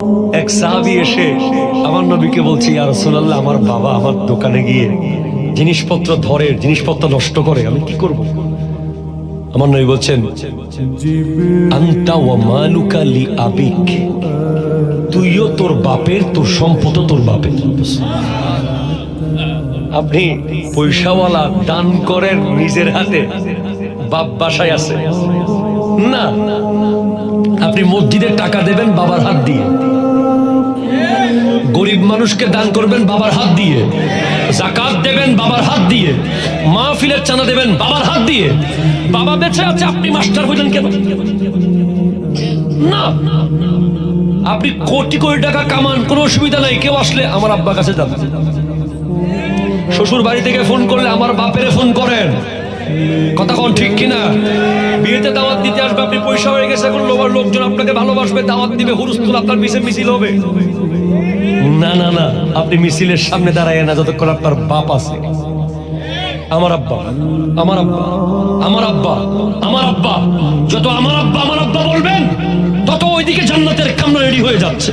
এক সাহাবী এসে আমার নবীকে বলছে, ইয়া রাসূলুল্লাহ, আমার বাবা আমার দোকানে গিয়ে জিনিসপত্র ধরে, জিনিসপত্র নষ্ট করে, আমি কি করব? আমার নবী বলছেন, আনতা ওয়া মালুকা লি আবিক, তুইও তোর বাপের, তোর সম্পদ তোর বাপের। আপনি পয়সাওয়ালা, দান করেন নিজের হাতে, বাপ বাসায় আছে না। আপনি মসজিদে টাকা দেবেন বাবার হাত দিয়ে, গরিব মানুষকে দান করবেন বাবার হাত দিয়ে, যাকাত দেবেন বাবার হাত দিয়ে, মাহফিলের চাঁদা দেবেন বাবার হাত দিয়ে। বাবা বেঁচে আছে, আপনি মাস্টার হইলেন কেন? না, আপনি কোটি কোটি টাকা কামান, কোনো অসুবিধা নাই। কেউ আসলে আমার আব্বার কাছে যান, শ্বশুর বাড়ি থেকে ফোন করলে আমার বাপেরে ফোন করেন। কথা কোন ঠিক কিনা? বিয়েতে দাওয়াত দিতে আসবে, আপনি পয়সা হয়ে গেছে, এখন লোকজন আপনাকে ভালোবাসবে, দাওয়াত দিবে, হুরুস্তুল আপনার পিছে মিছিল হবে। না না না, আপনি মিছিলের সামনে দাঁড়ায় না যতক্ষণ আপনার বাপ আছে। আমার আব্বা, আমার আব্বা, আমার আব্বা, আমার আব্বা, যত আমার আব্বা আমার আব্বা বলবেন, তত ওইদিকে জান্নাতের কামরা রেডি হয়ে যাচ্ছে।